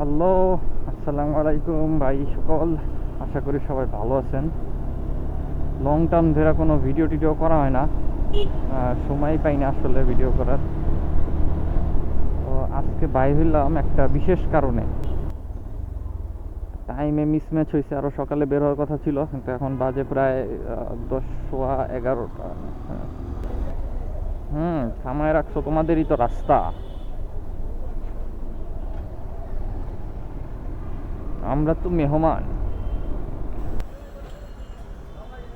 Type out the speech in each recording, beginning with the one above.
Hello, আসসালামু আলাইকুম ভাই সকল। আশা করি সবাই ভালো আছেন। লং টার্ম ধরে কোনো ভিডিও টিডিও করা হয় না, সময় পাই না আসলে ভিডিও করার। তো আজকে বাইর হইলাম একটা বিশেষ কারণে। টাইমে মিসম্যাচ হয়েছে, আরও সকালে বের হওয়ার কথা ছিল, কিন্তু এখন বাজে প্রায় 10:11। থামায় রাখছো, তোমাদেরই তো রাস্তা, আমরা তো মেহমান।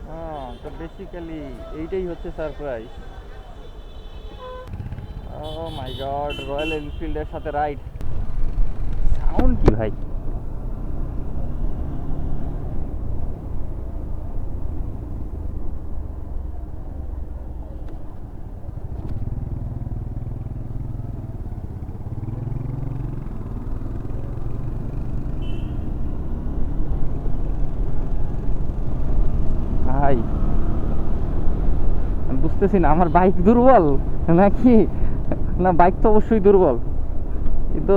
হ্যাঁ, তো বেসিক্যালি এইটাই হচ্ছে সারপ্রাইজ। ও মাই গড, রয়্যাল এনফিল্ডের সাথে রাইড। সাউন্ড কি ভাই! ভাই, আমি বুঝতেছি না আমার বাইক দুর্বল নাকি, না বাইক তো অবশ্যই দুর্বল, কিন্তু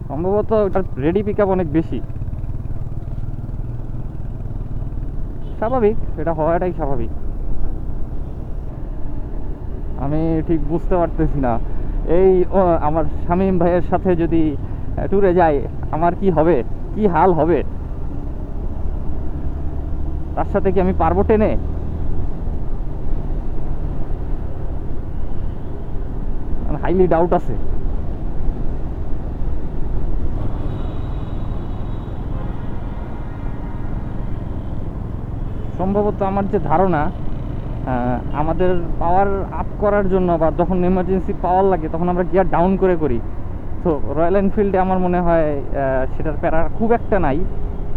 সম্ভবত ওটার রেডি পিক আপ অনেক বেশি। স্বাভাবিক, এটা হওয়াটাই স্বাভাবিক। আমি ঠিক বুঝতে পারতেছি না, এই আমার শামীম ভাইয়ের সাথে যদি ট্যুরে যাই, আমার কি হবে, কি হাল হবে, তার সাথে কি আমি পারবো টেনে? হাইলি ডাউট আছে। সম্ভবত আমার যে ধারণা, আমাদের পাওয়ার আপ করার জন্য বা যখন এমার্জেন্সি পাওয়ার লাগে তখন আমরা গিয়ার ডাউন করে করি। তো রয়্যাল এনফিল্ডে আমার মনে হয় সেটার প্যারা খুব একটা নাই।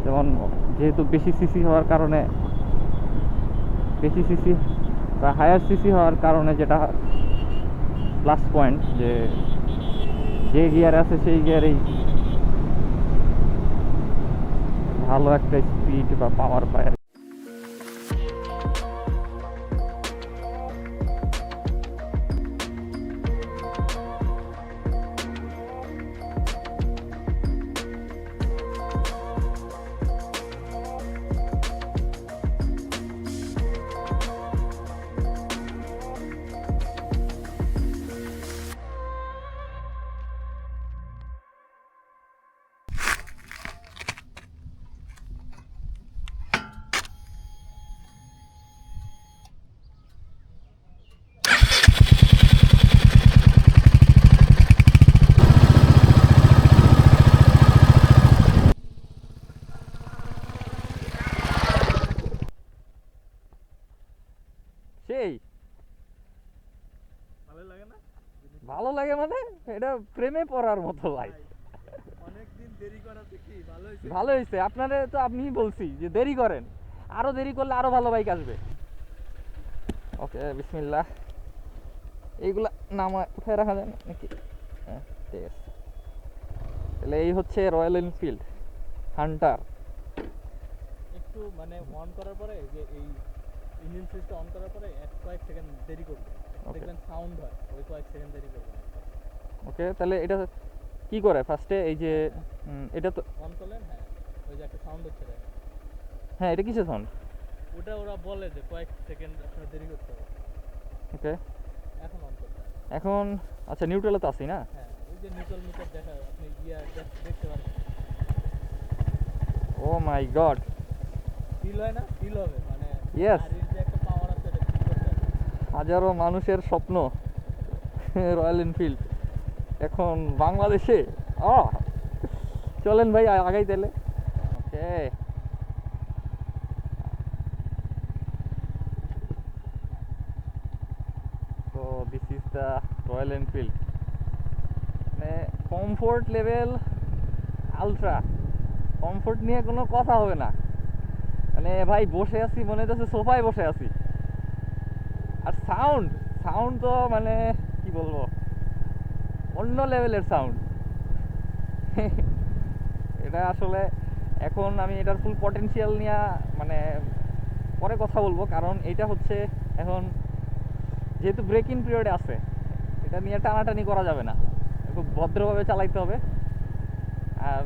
যেমন যেহেতু বেশি সিসি হওয়ার কারণে, বেশি সিসি বা হায়ার সিসি হওয়ার কারণে যেটা প্লাস পয়েন্ট, যে যে গিয়ার আছে সেই গিয়ারেই ভালো একটা স্পিড বা পাওয়ার পায়। সেই ভালো লাগে না? ভালো লাগে মানে, এটা প্রেমে পড়ার মতো ভাই। অনেকদিন দেরি করা দেখি ভালো হয়েছে। ভালো হয়েছে, আপনারে তো আপনিই বলছি যে দেরি করেন, আরো দেরি করলে আরো ভালো বাইক আসবে। ওকে, বিসমিল্লাহ। এইগুলা নামা উঠায় রাখা যায় নাকি? হ্যাঁ, ঠিক আছে। তাহলে এই হচ্ছে রয়্যাল এনফিল্ড হান্টার। একটু মানে অন করার পরে যে এই ইঞ্জিন সুইচটা অন করার পরে কয়েক সেকেন্ড দেরি করবে, দেখবেন সাউন্ড হয়, ওই কয়েক সেকেন্ড দেরি করবে। ওকে, তাহলে এটা কি করে ফার্স্টে? এই যে এটা তো অন করলেন, হ্যাঁ, ওই যে একটা সাউন্ড হচ্ছে দেখেন। হ্যাঁ, এটা কিসের সাউন্ড? ওটা ওরা বলে যে কয়েক সেকেন্ড আপনার দেরি করতে হবে। ওকে, এখন অন করতে হবে। এখন আচ্ছা, নিউট্রালে তো আছি না? হ্যাঁ, ওই যে নিউট্রাল মিটার দেখা, আপনি গিয়ার দেখতে পারেন। ও মাই গড, ফিল হয় না? ফিল হবে মানে ইয়েস। গাড়ির যে একটা পাওয়ার আছে এটা ফিল করতে হবে। হাজারো মানুষের স্বপ্ন রয়্যাল এনফিল্ড এখন বাংলাদেশে। ও, চলেন ভাই আগাই তাহলে। Okay, so this is the Royal Enfield. মানে কমফোর্ট লেভেল আলট্রা, কমফোর্ট নিয়ে কোনো কথা হবে না। মানে ভাই বসে আছি মনে হচ্ছে সোফায় বসে আছি। আর সাউন্ড, সাউন্ড তো মানে কি বলবো, অন্য লেভেলের সাউন্ড। এটা আসলে এখন আমি এটার ফুল পটেনশিয়াল নিয়ে মানে পরে কথা বলবো, কারণ এটা হচ্ছে এখন যেহেতু ব্রেক ইন পিরিয়ডে আছে, এটা নিয়ে টানাটানি করা যাবে না, খুব ভদ্রভাবে চালাইতে হবে। আর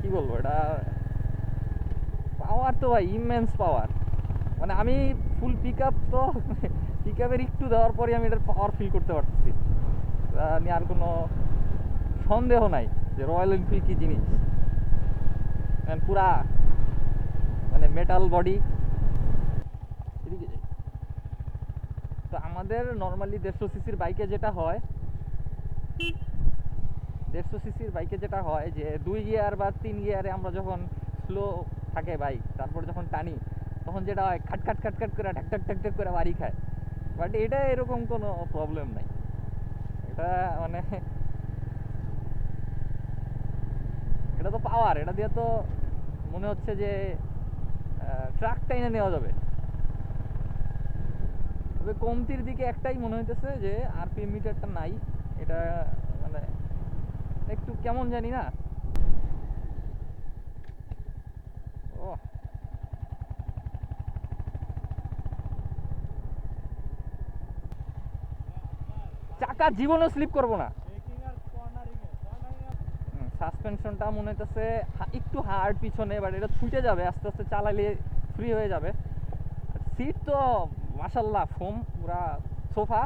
কি বলবো, এটা পাওয়ার তো ভাই ইমেন্স পাওয়ার, মানে আমি ফুল পিক আপ তো পিক আপের একটু দেওয়ার পরে আমি এটার পাওয়ার ফিল করতে পারতেছি। এটা নিয়ে আর কোনো সন্দেহ নাই যে রয়্যাল এনফিল্ড কী জিনিস। পুরা মানে মেটাল বডি। এদিকে যাই। তো আমাদের নর্মালি 150 সিসির বাইকে যেটা হয়, 150 সিসির বাইকে যেটা হয় যে 2 গিয়ার বা 3 গিয়ারে আমরা যখন স্লো থাকে বাইক, তারপর যখন টানি তখন যেটা হয় খাট খাট খাট খাট করে ঢাক ঢাক ঢাক ঢাক করে বাড়ি খায়। বাট এটা এরকম কোনো প্রবলেম নাই। এটা মানে এটা তো পাওয়ার, এটা দিয়ে তো মনে হচ্ছে যে ট্রাক টাইনে নেওয়া যাবে। তবে কমতির দিকে একটাই মনে হইতেছে যে আরপিএম মিটারটা নাই, এটা মানে একটু কেমন জানি না। ও চাকা জীবনেও স্লিপ করবো না। ব্রেকিং আর কর্নারিং এ সাসপেনশনটা মনে হইতেছে একটু হার্ড পিছনে, বাট এটা ছুটে যাবে আস্তে আস্তে চালালে, ফ্রি হয়ে যাবে। সিট তো মাশাল্লাহ ফোম পুরা সোফা।